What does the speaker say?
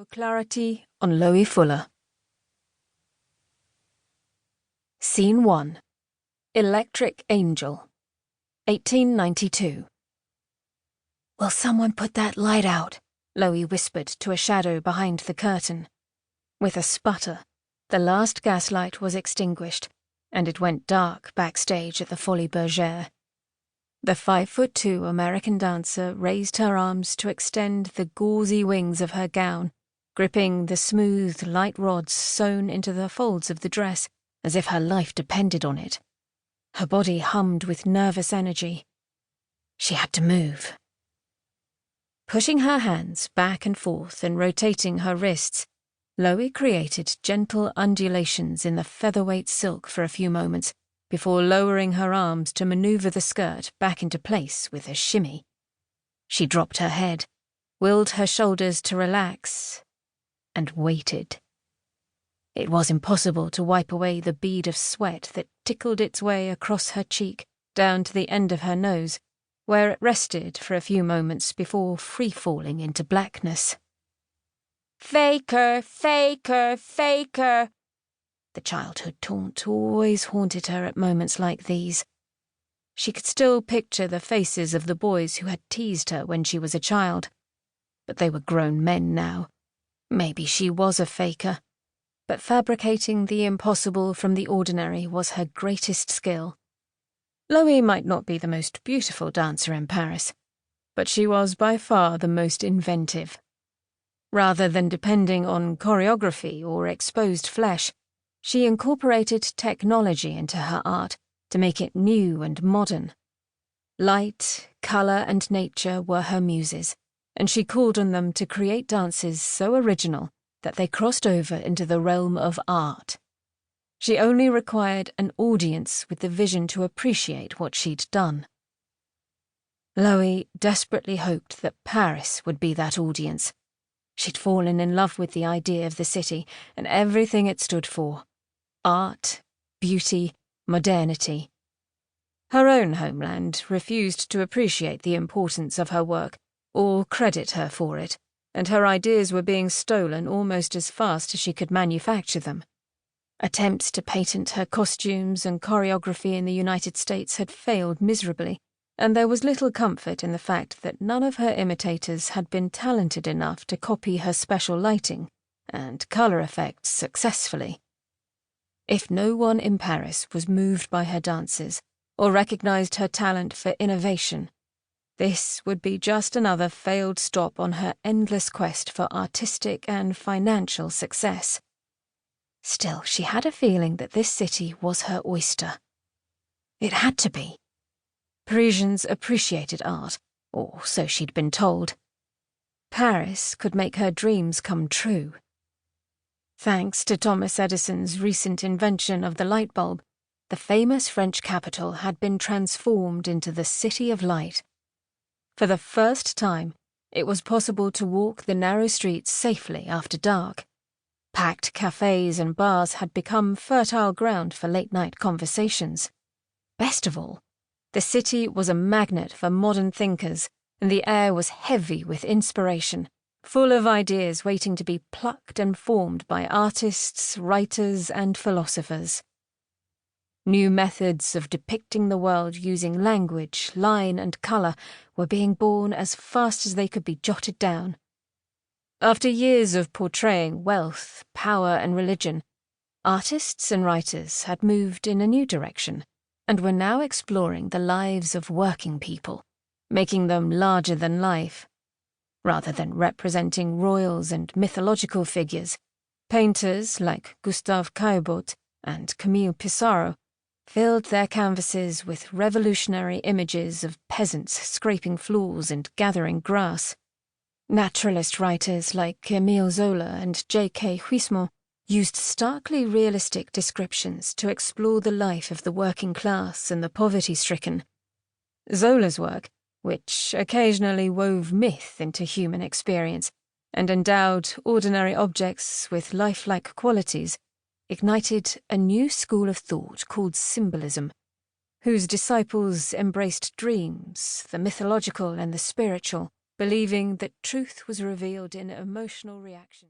For clarity on Loie Fuller. Scene 1. Electric Angel, 1892. "Will someone put that light out?" Loie whispered to a shadow behind the curtain. With a sputter, the last gaslight was extinguished, and it went dark backstage at the Folies Bergère. The 5'2" American dancer raised her arms to extend the gauzy wings of her gown, gripping the smooth, light rods sewn into the folds of the dress as if her life depended on it. Her body hummed with nervous energy. She had to move. Pushing her hands back and forth and rotating her wrists, Loie created gentle undulations in the featherweight silk for a few moments before lowering her arms to maneuver the skirt back into place with a shimmy. She dropped her head, willed her shoulders to relax, and waited. It was impossible to wipe away the bead of sweat that tickled its way across her cheek down to the end of her nose, where it rested for a few moments before free-falling into blackness. "Faker, faker, faker!" The childhood taunt always haunted her at moments like these. She could still picture the faces of the boys who had teased her when she was a child. But they were grown men now. Maybe she was a faker. But fabricating the impossible from the ordinary was her greatest skill. Loie might not be the most beautiful dancer in Paris, but she was by far the most inventive. Rather than depending on choreography or exposed flesh, she incorporated technology into her art to make it new and modern. Light, colour, and nature were her muses, and she called on them to create dances so original that they crossed over into the realm of art. She only required an audience with the vision to appreciate what she'd done. Loie desperately hoped that Paris would be that audience. She'd fallen in love with the idea of the city and everything it stood for. Art, beauty, modernity. Her own homeland refused to appreciate the importance of her work or credit her for it, and her ideas were being stolen almost as fast as she could manufacture them. Attempts to patent her costumes and choreography in the United States had failed miserably, and there was little comfort in the fact that none of her imitators had been talented enough to copy her special lighting and colour effects successfully. If no one in Paris was moved by her dances or recognized her talent for innovation, this would be just another failed stop on her endless quest for artistic and financial success. Still, she had a feeling that this city was her oyster. It had to be. Parisians appreciated art, or so she'd been told. Paris could make her dreams come true. Thanks to Thomas Edison's recent invention of the light bulb, the famous French capital had been transformed into the City of Light. For the first time, it was possible to walk the narrow streets safely after dark. Packed cafes and bars had become fertile ground for late-night conversations. Best of all, the city was a magnet for modern thinkers, and the air was heavy with inspiration, full of ideas waiting to be plucked and formed by artists, writers, and philosophers. New methods of depicting the world using language, line, and colour were being born as fast as they could be jotted down. After years of portraying wealth, power, and religion, artists and writers had moved in a new direction and were now exploring the lives of working people, making them larger than life. Rather than representing royals and mythological figures, painters like Gustave Caillebotte and Camille Pissarro filled their canvases with revolutionary images of peasants scraping floors and gathering grass. Naturalist writers like Émile Zola and J.K. Huysmans used starkly realistic descriptions to explore the life of the working class and the poverty-stricken. Zola's work, which occasionally wove myth into human experience and endowed ordinary objects with lifelike qualities, ignited a new school of thought called symbolism, whose disciples embraced dreams, the mythological and the spiritual, believing that truth was revealed in emotional reaction.